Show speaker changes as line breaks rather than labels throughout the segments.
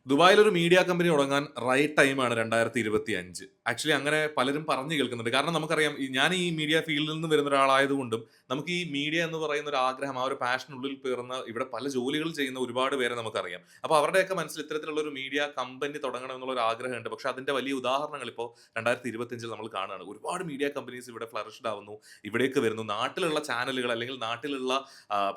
ദുബായിലൊരു media company തുടങ്ങാൻ right ടൈമാണ് 2025. Actually അങ്ങനെ പലരും പറഞ്ഞു കേൾക്കുന്നുണ്ട്. കാരണം നമുക്കറിയാം ഞാൻ ഈ മീഡിയ ഫീൽഡിൽ നിന്ന് വരുന്ന ഒരാളായതുകൊണ്ടും നമുക്ക് ഈ മീഡിയ എന്ന് പറയുന്ന ഒരു ആഗ്രഹം, ആ ഒരു പാഷൻ ഉള്ളിൽ പേറുന്ന ഇവിടെ പല ജോലികൾ ചെയ്യുന്ന ഒരുപാട് പേരെ നമുക്കറിയാം. അപ്പോൾ അവരുടെയൊക്കെ മനസ്സിൽ ഇത്തരത്തിലുള്ള ഒരു മീഡിയ കമ്പനി തുടങ്ങണം എന്നുള്ള ഒരു ആഗ്രഹമുണ്ട്. പക്ഷേ അതിന്റെ വലിയ ഉദാഹരണങ്ങൾ ഇപ്പോൾ 2025 നമ്മൾ കാണുകയാണ്. ഒരുപാട് മീഡിയ കമ്പനീസ് ഇവിടെ ഫ്ലറിഷ്ഡ് ആവുന്നു, ഇവിടേക്ക് വരുന്നു. നാട്ടിലുള്ള ചാനലുകൾ അല്ലെങ്കിൽ നാട്ടിലുള്ള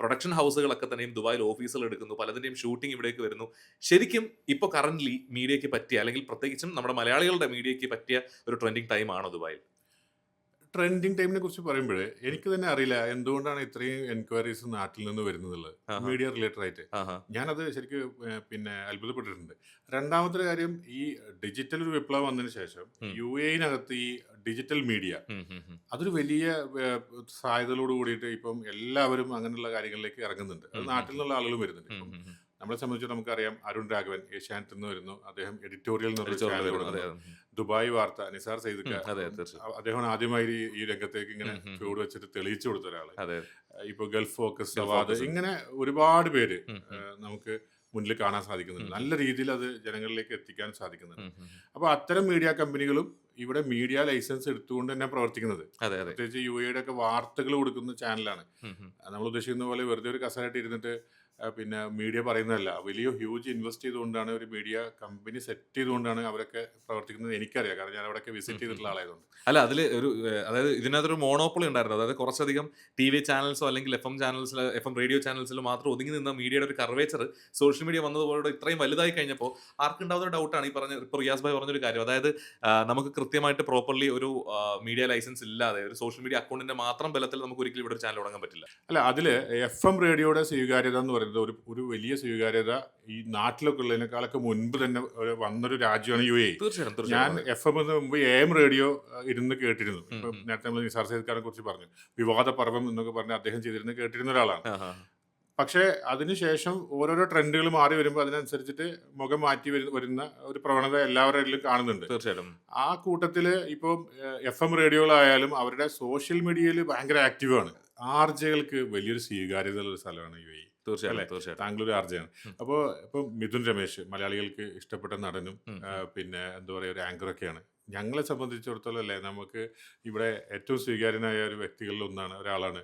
പ്രൊഡക്ഷൻ ഹൗസുകളൊക്കെ തന്നെയും ദുബായിൽ ഓഫീസുകൾ എടുക്കുന്നു. പലതിന്റെയും ഷൂട്ടിംഗ് ഇവിടേക്ക് വരുന്നു. ശരിക്കും ഇപ്പോൾ കറന്റ്ലി മീഡിയയ്ക്ക് പറ്റിയ അല്ലെങ്കിൽ പ്രത്യേകിച്ചും നമ്മുടെ മലയാളികളുടെ മീഡിയയ്ക്ക് പറ്റിയ ഒരു ട്രെൻഡിങ് ടൈം ആണോ ദുബായിൽ?
ട്രെൻഡിങ് ടൈമിനെ കുറിച്ച് പറയുമ്പോഴേ എനിക്ക് തന്നെ അറിയില്ല എന്തുകൊണ്ടാണ് ഇത്രയും എൻക്വയറീസ് നാട്ടിൽ നിന്ന് വരുന്നതുള്ളത്
ആഹാ,
മീഡിയ റിലേറ്റഡ് ആയിട്ട്.
ആഹാ.
ഞാനത് ശരിക്കും പിന്നെ അത്ഭുതപ്പെട്ടിട്ടുണ്ട്. രണ്ടാമത്തെ കാര്യം, ഈ ഡിജിറ്റൽ ഒരു വിപ്ലവം വന്നതിന് ശേഷം
ഉം,
യുഎഇനകത്ത് ഈ ഡിജിറ്റൽ മീഡിയ
ഉം, ഉം, ഉം,
അതൊരു വലിയ സാധ്യതകളോട് കൂടിയിട്ട് ഇപ്പം എല്ലാവരും അങ്ങനെയുള്ള കാര്യങ്ങളിലേക്ക് ഇറങ്ങുന്നുണ്ട്. അത്
ഉം,
നാട്ടിൽ നിന്നുള്ള ആളുകളും വരുന്നുണ്ട്.
ഉം,
ഇപ്പം
ഉം, ഉം.
നമ്മളെ സംബന്ധിച്ച് നമുക്കറിയാം, അരുൺ രാഘവൻ ഏഷ്യാനെറ്റിൽ നിന്ന് വരുന്നു. അദ്ദേഹം എഡിറ്റോറിയൽ എന്ന് പറഞ്ഞ
എഡിറ്റോറിയൽ
ചാനൽ
വരുന്നു. അതെ,
തുടങ്ങുന്നു.
അതെ.
ദുബായ് വാർത്ത നിസാർ സൈദിക്ക,
അതെ, തീർച്ചയായും.
അദ്ദേഹമാണ് ആദ്യമായി ഈ രംഗത്തേക്ക് ഇങ്ങനെ
ഉം, ഉം, ഉം.
ചുവട് വെച്ചിട്ട് തെളിയിച്ചു കൊടുത്ത ഒരാള്.
അതെ.
ഇപ്പൊ Gulf focus,
Gulf
Savad,
focus ഉണ്ട്.
ഇങ്ങനെ ഒരുപാട് പേര്
ഉം, ഉം,
നമുക്ക് മുന്നിൽ കാണാൻ സാധിക്കുന്നുണ്ട്.
ഉം,
നല്ല രീതിയിൽ അത് ജനങ്ങളിലേക്ക് എത്തിക്കാൻ സാധിക്കുന്നുണ്ട്.
ഉം, ഉം.
അപ്പൊ അത്തരം മീഡിയ കമ്പനികളും ഇവിടെ മീഡിയ ലൈസൻസ് എടുത്തുകൊണ്ട് തന്നെ പ്രവർത്തിക്കുന്നത്.
അതെ, അതെ.
പ്രത്യേകിച്ച് യുടെ ഒക്കെ വാർത്തകൾ കൊടുക്കുന്ന ചാനലാണ്.
ഉം, ഉം.
നമ്മൾ ഉദ്ദേശിക്കുന്ന പോലെ വെറുതെ ഒരു കസേരയിട്ട് ഇരുന്നിട്ട് പിന്നെ മീഡിയ പറയുന്നതല്ല. വലിയ ഹ്യൂജ് ഇൻവെസ്റ്റ് ചെയ്തുകൊണ്ടാണ് ഒരു മീഡിയ കമ്പനി സെറ്റ് ചെയ്തുകൊണ്ടാണ് അവരൊക്കെ പ്രവർത്തിക്കുന്നത്. എനിക്കറിയാം, കാരണം ഞാൻ അവിടെയൊക്കെ
ഉം,
വിസിറ്റ്
ഉം, ഉം.
ചെയ്തിട്ടുള്ള ആളായതുകൊണ്ട്.
അല്ല അതില് ഒരു അതായത് ഇതിനകത്തൊരു മോണോപ്പൊളി ഉണ്ടായിരുന്നു. അതായത് കുറച്ചധികം ടിവി ചാനൽസോ അല്ലെങ്കിൽ എഫ്എം റേഡിയോ ചാനൽസിലോ മാത്രം ഒതുങ്ങി നിന്ന മീഡിയയുടെ ഒരു കർവേച്ചർ സോഷ്യൽ മീഡിയ വന്നതുപോലെ ഇത്രയും വലുതായി കഴിഞ്ഞപ്പോൾ ആർക്കുണ്ടാവുന്ന ഒരു ഡൗട്ടാണ് ഈ പറഞ്ഞ ഇപ്പോൾ റിയാസ് ഭായ് പറഞ്ഞൊരു കാര്യം. അതായത് നമുക്ക് കൃത്യമായിട്ട് പ്രോപ്പർലി ഒരു മീഡിയ ലൈസൻസ് ഇല്ലാതെ ഒരു സോഷ്യൽ മീഡിയ അക്കൗണ്ടിന്റെ മാത്രം ബലത്തിൽ നമുക്ക് ഒരിക്കലും ഇവിടെ ഒരു ചാനൽ തുടങ്ങാൻ പറ്റില്ല.
അല്ല, അതില് FM റേഡിയോയുടെ സ്വീകാര്യത എന്ന് പറയുന്നത് ഒരു വലിയ സ്വീകാര്യത ഈ നാട്ടിലൊക്കെ ഉള്ളതിനേക്കാളൊക്കെ മുൻപ് തന്നെ വന്നൊരു രാജ്യമാണ് UAE.
തീർച്ചയായും,
ഞാൻ
തീർച്ചയായും. അതെ.
FM എന്ന് മുമ്പ് AM റേഡിയോ ഇരുന്ന് കേട്ടിരുന്നു.
ഉം,
ഇപ്പൊ
ഉം.
നേരത്തെ നമ്മൾ നിസാർ സയ്യിദ്ഖാനെ കുറിച്ച് പറഞ്ഞു, വിവാദ പർവം എന്നൊക്കെ പറഞ്ഞ് അദ്ദേഹം ചെയ്തിരുന്ന കേട്ടിരുന്ന ഒരാളാണ്.
ആ, ആ.
പക്ഷേ അതിനുശേഷം ഓരോരോ ട്രെൻഡുകൾ മാറി വരുമ്പോൾ അതിനനുസരിച്ചിട്ട് മുഖം മാറ്റി വരുന്ന ഒരു പ്രവണത എല്ലാവരിലും കാണുന്നുണ്ട്.
തീർച്ചയായിട്ടും.
ആ കൂട്ടത്തില് ഇപ്പം FM റേഡിയോകളായാലും അവരുടെ സോഷ്യൽ മീഡിയയിൽ ഭയങ്കര ആക്റ്റീവാണ്. ആർജകൾക്ക് വലിയൊരു സ്വീകാര്യതയുള്ള ഒരു സ്ഥലമാണ് UAE. അല്ലെ?
തീർച്ചയായിട്ടും, തീർച്ചയായിട്ടും.
താങ്കൾ ഒരു ആർജയാണ്.
ഉം,
അപ്പോൾ ഇപ്പം മിഥുൻ രമേശ് മലയാളികൾക്ക് ഇഷ്ടപ്പെട്ട നടനും
ഉം, ഉം.
പിന്നെ എന്താ പറയുക, ഒരു ആങ്കറൊക്കെയാണ്. ഞങ്ങളെ സംബന്ധിച്ചിടത്തോളം അല്ലേ, നമുക്ക് ഇവിടെ ഏറ്റവും സ്വീകാര്യനായ ഒരു വ്യക്തികളിൽ ഒരാളാണ്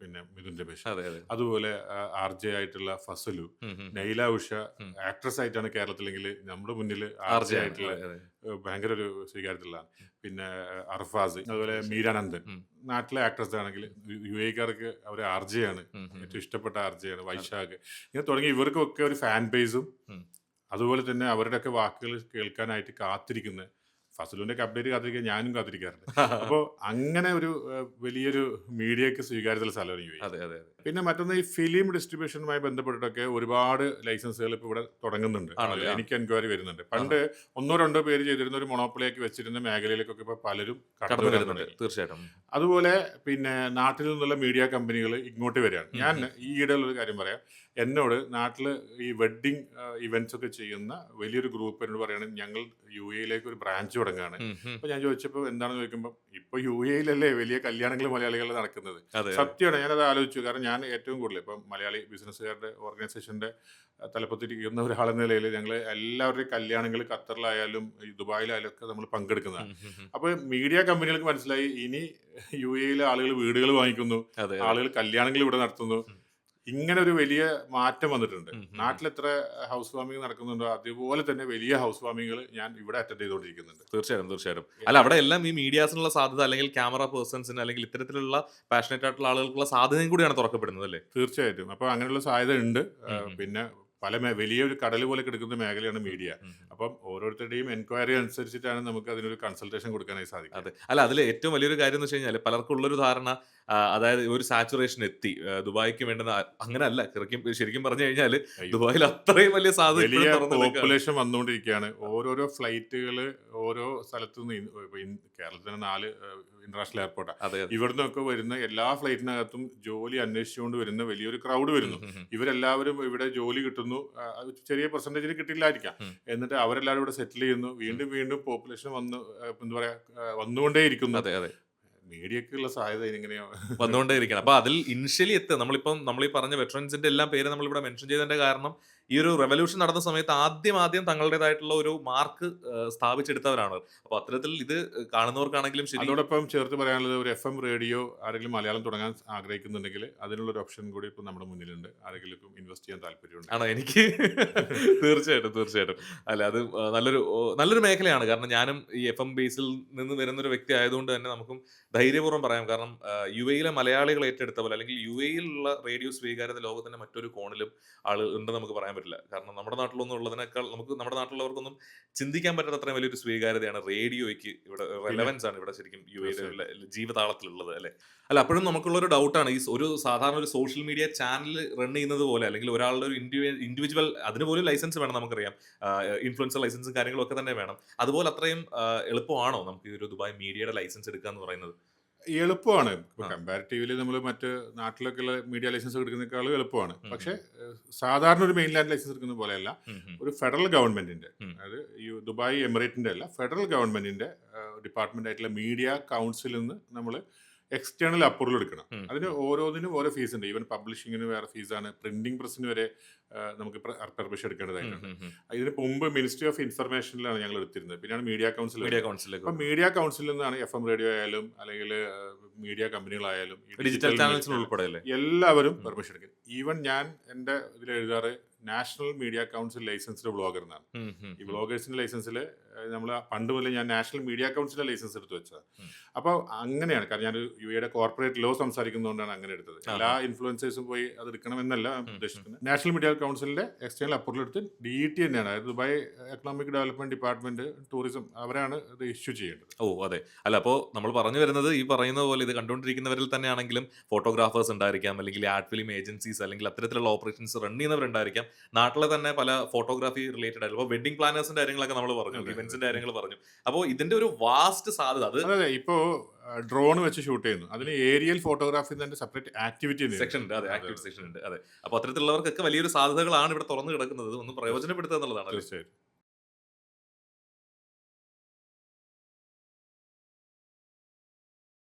പിന്നെ മിഥുൻ രമേശ്.
അതെ, അതെ.
അതുപോലെ RJ ആയിട്ടുള്ള ഫസലു,
ഉം, ഉം.
നൈല ഉഷ
ഉം.
ആക്ട്രസ് ആയിട്ടാണ് കേരളത്തിലെങ്കിൽ നമ്മുടെ മുന്നിൽ RJ
ആർജെ ആണ്.
ആയിട്ടുള്ള
അതെ, അതെ.
ഭയങ്കര ഒരു സ്വീകാര്യതയുള്ളതാണ്. പിന്നെ അർഫാസ്, അതുപോലെ മീരാനന്ദൻ.
ഉം.
നാട്ടിലെ ആക്ട്രസ് ആണെങ്കിൽ UAE-ക്കാർക്ക് അവർ RJ ആണ്,
ഉം, ഉം,
ഏറ്റവും ഇഷ്ടപ്പെട്ട RJ ആണ്. വൈശാഖ്, ഇങ്ങനെ തുടങ്ങി ഇവർക്കൊക്കെ ഒരു ഫാൻ ബേസും
ഉം.
അതുപോലെ തന്നെ അവരുടെയൊക്കെ വാക്കുകൾ കേൾക്കാനായിട്ട് കാത്തിരിക്കുന്ന, ഫസലുവിന്റെ അപ്ഡേറ്റ് കാത്തിരിക്കാൻ ഞാനും കാത്തിരിക്കാറുണ്ട്. അപ്പോൾ അങ്ങനെ ഒരു വലിയൊരു മീഡിയക്ക് സ്വീകാര്യതയുള്ള സ്ഥലമാണ് UAE.
അതെ, അതെ, അതെ.
പിന്നെ മറ്റൊന്ന്, ഈ ഫിലിം ഡിസ്ട്രിബ്യൂഷനുമായി ബന്ധപ്പെട്ടിട്ടൊക്കെ ഒരുപാട് ലൈസൻസുകൾ ഇപ്പോൾ ഇവിടെ തുടങ്ങുന്നുണ്ട്.
ആണല്ലേ? ആ.
എനിക്ക് എൻക്വയറി വരുന്നുണ്ട്. പണ്ട്
ആഹാ.
ഒന്നോ രണ്ടോ പേര് ചെയ്തിരുന്ന ഒരു മൊണോപ്പൊളിയാക്കി വെച്ചിരുന്ന മേഖലയിലേക്കൊക്കെ ഇപ്പോൾ പലരും കടന്നു
കടന്നു
വരാൻ
വരുന്നുണ്ട്.
തുടങ്ങി.
തീർച്ചയായിട്ടും.
അതുപോലെ പിന്നെ നാട്ടിൽ നിന്നുള്ള മീഡിയ കമ്പനികൾ ഇങ്ങോട്ട് വരികയാണ്.
ഉം,
ഞാൻ
ഉം.
ഈയിടെയുള്ളൊരു കാര്യം പറയാം. എന്നോട് നാട്ടിൽ ഈ വെഡ്ഡിങ് ഇവന്റ്സ് ഒക്കെ ചെയ്യുന്ന വലിയൊരു ഗ്രൂപ്പ് എന്നോട് പറയുകയാണ്, ഞങ്ങൾ UAE-യിലേക്ക് ഒരു ബ്രാഞ്ച് തുടങ്ങുകയാണ്.
ഉം, ഉം.
അപ്പോൾ ഞാൻ ചോദിച്ചപ്പോൾ എന്താണെന്ന് ചോദിക്കുമ്പോൾ, ഇപ്പോൾ UAE-യിലല്ലേ വലിയ കല്യാണങ്ങൾ മലയാളികളുടെ നടക്കുന്നത്.
അതെ, അതെ.
സത്യമാണ്, ഞാനത് ആലോചിച്ചു. കാരണം ഞാൻ ഏറ്റവും കൂടുതൽ ഇപ്പം മലയാളി ബിസിനസ്സുകാരുടെ ഓർഗനൈസേഷന്റെ തലപ്പത്തിരിക്കുന്ന ഒരാളെന്ന നിലയിൽ ഞങ്ങൾ എല്ലാവരുടെയും കല്യാണങ്ങൾ ഖത്തറിലായാലും ഈ ദുബായിലായാലും ഒക്കെ നമ്മൾ പങ്കെടുക്കുന്നതാണ്.
ഉം, ഉം, ഉം.
അപ്പോൾ മീഡിയ കമ്പനികൾക്ക് മനസ്സിലായി, ഇനി UAE-യിലെ ആളുകൾ വീടുകൾ വാങ്ങിക്കുന്നു,
അതെ, അതെ.
ആളുകൾ കല്യാണങ്ങൾ ഇവിടെ നടത്തുന്നു.
ഉം.
ഇങ്ങനെ ഒരു വലിയ മാറ്റം വന്നിട്ടുണ്ട്.
ഉം, ഉം.
നാട്ടിൽ എത്ര ഹൗസ് വാമിംഗ് നടക്കുന്നുണ്ടോ അതുപോലെ തന്നെ വലിയ ഹൗസ് വാമിങ്ങൾ ഞാൻ ഇവിടെ അറ്റൻഡ് ചെയ്തുകൊണ്ടിരിക്കുന്നുണ്ട്.
തീർച്ചയായും, തീർച്ചയായും. അല്ല അവിടെ എല്ലാം ഈ മീഡിയാസിനുള്ള സാധ്യത അല്ലെങ്കിൽ ക്യാമറ പേഴ്സൺസിന് അല്ലെങ്കിൽ ഇത്തരത്തിലുള്ള പാഷനേറ്റ് ആയിട്ടുള്ള ആളുകൾക്കുള്ള സാധ്യതയും കൂടിയാണ് തുറക്കപ്പെടുന്നത് അല്ലേ?
തീർച്ചയായിട്ടും. അപ്പോൾ അങ്ങനെയുള്ള സാധ്യത ഉണ്ട്.
ഉം, ഉം.
പിന്നെ വലിയൊരു കടൽ പോലെ കിടക്കുന്ന മേഖലയാണ് മീഡിയ.
ഉം, ഉം.
അപ്പം ഓരോരുത്തരുടെയും എൻക്വയറി അനുസരിച്ചിട്ടാണ് നമുക്ക് അതിനൊരു കൺസൾട്ടേഷൻ കൊടുക്കാനായി സാധിക്കുക.
അതെ. അല്ല അതിൽ ഏറ്റവും വലിയൊരു കാര്യം എന്ന് വെച്ച് കഴിഞ്ഞാൽ പലർക്കും ഉള്ളൊരു ധാരണ അതായത് ഒരു സാച്ചുറേഷൻ എത്തി. ദുബായിക്ക് വേണ്ടുന്ന അങ്ങനെയല്ല. ശരിക്കും പറഞ്ഞു കഴിഞ്ഞാൽ
അയ്യോ,
ദുബായിൽ അത്രയും വലിയ സാധ്യത
വലിയ
ഇപ്പോഴും തുറന്നു കിടക്കുകയാണ്.
പോപ്പുലേഷൻ വന്നുകൊണ്ടിരിക്കുകയാണ്. ഓരോരോ ഫ്ലൈറ്റുകൾ ഓരോ സ്ഥലത്തു നിന്ന് കേരളത്തിന് 4 ഇന്റർനാഷണൽ എയർപോർട്ടാണ്.
അതെ, അതെ.
ഇവിടുന്നൊക്കെ വരുന്ന എല്ലാ ഫ്ലൈറ്റിനകത്തും ജോലി അന്വേഷിച്ചുകൊണ്ട് വരുന്ന വലിയൊരു ക്രൗഡ് വരുന്നു.
ഉം, ഉം, ഉം.
ഇവരെല്ലാവരും ഇവിടെ ജോലി കിട്ടുന്നു. അത് ചെറിയ പെർസെൻറ്റേജിന് കിട്ടില്ലായിരിക്കാം.
ഉം.
എന്നിട്ട് അവരെല്ലാവരും ഇവിടെ സെറ്റിൽ ചെയ്യുന്നു. വീണ്ടും വീണ്ടും പോപ്പുലേഷൻ എന്താ പറയാ, വന്നുകൊണ്ടേയിരിക്കുന്നു.
അതെ, അതെ.
മീഡിയക്കുള്ള സാധ്യത എങ്ങനെയോ.
വന്നുകൊണ്ടേയിരിക്കണം. അപ്പൊ അതിൽ ഇനിഷ്യലി നമ്മളീ പറഞ്ഞ വെറ്ററൻസിന്റെ എല്ലാം പേര് നമ്മളിവിടെ മെൻഷൻ ചെയ്തതിന്റെ കാരണം ഈ ഒരു റെവല്യൂഷൻ നടന്ന സമയത്ത് ആദ്യം തങ്ങളുടേതായിട്ടുള്ള ഒരു മാർക്ക് സ്ഥാപിച്ചെടുത്തവരാണ്. അപ്പൊ അത്തരത്തിൽ ഇത് കാണുന്നവർക്കാണെങ്കിലും ശരി.
അതോടൊപ്പം ചേർത്ത് പറയാനുള്ളത് ഒരു FM റേഡിയോ ആരെങ്കിലും മലയാളം തുടങ്ങാൻ ആഗ്രഹിക്കുന്നുണ്ടെങ്കിൽ അതിനുള്ള ഒരു ഓപ്ഷൻ കൂടി ഇപ്പൊ നമ്മുടെ മുന്നിലുണ്ട്. ആരെങ്കിലും ഇപ്പം ഇൻവെസ്റ്റ് ചെയ്യാൻ താല്പര്യമുണ്ട്.
ആണോ? എനിക്ക് തീർച്ചയായിട്ടും. അല്ല അത് നല്ലൊരു മേഖലയാണ്. കാരണം ഞാനും ഈ FM ബേസിൽ നിന്ന് വരുന്നൊരു വ്യക്തി ആയതുകൊണ്ട് തന്നെ നമുക്കും ധൈര്യപൂർവ്വം പറയാം. കാരണം യുഎഇയിലെ മലയാളികൾ ഏറ്റെടുത്ത പോലെ അല്ലെങ്കിൽ യുഎഇയിലുള്ള റേഡിയോ സ്വീകാര്യത ലോകത്തിന്റെ മറ്റൊരു കോണിലും ഉണ്ടെന്ന് നമുക്ക് പറയാൻ പറ്റില്ല. കാരണം നമ്മുടെ നാട്ടിലൊന്നും ഉള്ളതിനേക്കാൾ നമുക്ക് നമ്മുടെ നാട്ടിലുള്ളവർക്കൊന്നും ചിന്തിക്കാൻ പറ്റാത്ത അത്രയും വലിയൊരു സ്വീകാര്യതയാണ് റേഡിയോയ്ക്ക് ഇവിടെ.
പിന്നെ
റെലവൻസ് ആണ് ഇവിടെ ശരിക്കും യുഎഇയുടെ
തീർച്ചയായിട്ടും.
ജീവതാളത്തിലുള്ളത് അല്ലെ. അല്ല അപ്പോഴും നമുക്കുള്ളൊരു ഡൗട്ടാണ് ഈ ഒരു സാധാരണ ഒരു സോഷ്യൽ മീഡിയ ചാനൽ റൺ ചെയ്യുന്നത് പോലെ അല്ലെങ്കിൽ ഒരാളുടെ ഒരു ഇൻഡിവിജ്വൽ അതിന് പോലും ലൈസൻസ് വേണം നമുക്കറിയാം. ഇൻഫ്ലുവൻസർ ലൈസൻസും കാര്യങ്ങളും ഒക്കെ തന്നെ വേണം. അതുപോലെ അത്രയും എളുപ്പമാണോ നമുക്ക് ഈ ഒരു ദുബായ് മീഡിയയുടെ ലൈസൻസ് എടുക്കുക എന്ന് പറയുന്നത്?
എളുപ്പമാണ്. ഇപ്പൊ
ആ.
കമ്പാരിറ്റീവ്ലി നമ്മൾ മറ്റ് നാട്ടിലൊക്കെയുള്ള മീഡിയ ലൈസൻസ് എടുക്കുന്നതിനേക്കാളും എളുപ്പമാണ്.
ഉം,
പക്ഷേ
ഉം,
സാധാരണ ഒരു മെയിൻലാൻഡ് ലൈസൻസ് എടുക്കുന്ന പോലെയല്ല.
ഉം, ഉം,
ഒരു ഫെഡറൽ ഗവൺമെന്റിന്റെ,
ഉം.
അതായത് ഈ ദുബായ് എമിറേറ്റിന്റെ അല്ല, ഫെഡറൽ ഗവൺമെന്റിന്റെ ഡിപ്പാർട്ട്മെന്റ് ആയിട്ടുള്ള മീഡിയ കൗൺസിലിൽ നിന്ന് നമ്മൾ എക്സ്റ്റേണൽ അപ്രൂവൽ എടുക്കണം.
ഉം,
അതിന്
ഉം.
ഓരോന്നിനും ഓരോ ഫീസ് ഉണ്ട്. ഈവൻ പബ്ലിഷിങ്ങിന് വേറെ ഫീസാണ്, പ്രിന്റിംഗ് പ്രസിന് വരെ നമുക്ക് പെർമിഷൻ
ഉം,
എടുക്കേണ്ടതായിട്ടുണ്ട്.
ഉം, ഉം.
ഇതിന് മുമ്പ് മിനിസ്ട്രി ഓഫ് ഇൻഫർമേഷനിലാണ് ഞങ്ങൾ എടുത്തിരുന്നത്. പിന്നെയാണ് മീഡിയ കൗൺസിൽ
മീഡിയ
വരുന്നത്.
കൗൺസിലേക്ക്
അപ്പം മീഡിയ കൗൺസിലിൽ നിന്നാണ് FM റേഡിയോ ആയാലും അല്ലെങ്കിൽ മീഡിയ കമ്പനികളായാലും ഈ
ഡിജിറ്റൽ
ഡിജിറ്റൽ
ചാനൽസിന്
മീഡിയ
ഉൾപ്പെടെ അല്ലേ?
എല്ലാവരും
ഉം,
പെർമിഷൻ എടുക്കും. ഈവൻ ഞാൻ എൻ്റെ ഇതിൽ എഴുതാറ് national media council licensed blogger എന്നാണ്.
ഉം, ഉം,
ഈ
ഉം,
ബ്ലോഗേഴ്സിന്റെ ലൈസൻസിൽ നമ്മൾ പണ്ട് മുതൽ ഞാൻ നാഷണൽ മീഡിയ കൗൺസിലിന്റെ ലൈസൻസ് എടുത്ത് വെച്ചത്.
ഉം.
അപ്പോൾ അങ്ങനെയാണ്. കാരണം ഞാൻ യുഎയുടെ കോർപ്പറേറ്റ് ലോ സംസാരിക്കുന്നതുകൊണ്ടാണ് അങ്ങനെ എടുത്തത്. എല്ലാ
ആഹാ.
ഇൻഫ്ലുവൻസേഴ്സും പോയി അത് എടുക്കണമെന്നല്ല
ഉം, ഉം.
ഉദ്ദേശിക്കുന്നത്. നാഷണൽ മീഡിയ കൗൺസിലിന്റെ എക്സ്റ്റേണൽ അപ്രൂവൽ എടുത്ത് DET തന്നെയാണ്, അതായത് Dubai economic development department tourism, അവരാണ് ഇത് ഇഷ്യൂ ചെയ്യേണ്ടത്.
ഓ അതെ. അല്ല അപ്പോൾ നമ്മൾ പറഞ്ഞു വരുന്നത് ഈ പറയുന്ന പോലെ ഇത് കണ്ടുകൊണ്ടിരിക്കുന്നവരിൽ തന്നെയാണെങ്കിലും ഫോട്ടോഗ്രാഫേഴ്സ് ഉണ്ടായിരിക്കാം, അല്ലെങ്കിൽ ആഡ് ഫിലിം ഏജൻസീസ് അല്ലെങ്കിൽ അത്തരത്തിലുള്ള ഓപ്പറേഷൻസ് റൺ ചെയ്യുന്നവരുണ്ടായിരിക്കാം. നാട്ടിലെ തന്നെ പല ഫോട്ടോഗ്രാഫി റിലേറ്റഡ് ആയിട്ടുള്ള വെഡിങ് പ്ലാനേഴ്സിന്റെ കാര്യങ്ങളൊക്കെ നമ്മൾ പറഞ്ഞു,
അതെ,
ഇവന്റ്സിന്റെ കാര്യങ്ങൾ പറഞ്ഞു. അപ്പോൾ ഇതിന്റെ ഒരു വാസ്റ്റ് സാധ്യത അത്
അതെ ഇപ്പോ ഡ്രോൺ വെച്ച് ഷൂട്ട് ചെയ്യുന്നു. അതിന് ഏരിയൽ ഫോട്ടോഗ്രാഫി തന്നെ സെപ്പറേറ്റ് ആക്ടിവിറ്റി
സെക്ഷൻ ഉണ്ട്. അതെ,
അതെ
ആക്ടിവിറ്റി
അതെ
സെക്ഷൻ ഉണ്ട്. അതെ. അപ്പോൾ അത്തരത്തിലുള്ളവർക്കൊക്കെ വലിയൊരു സാധ്യതകളാണ് ഇവിടെ തുറന്നു കിടക്കുന്നത്. ഒന്ന് പ്രയോജനപ്പെടുത്തുക എന്നുള്ളതാണ് അല്ലേ?
തീർച്ചയായിട്ടും.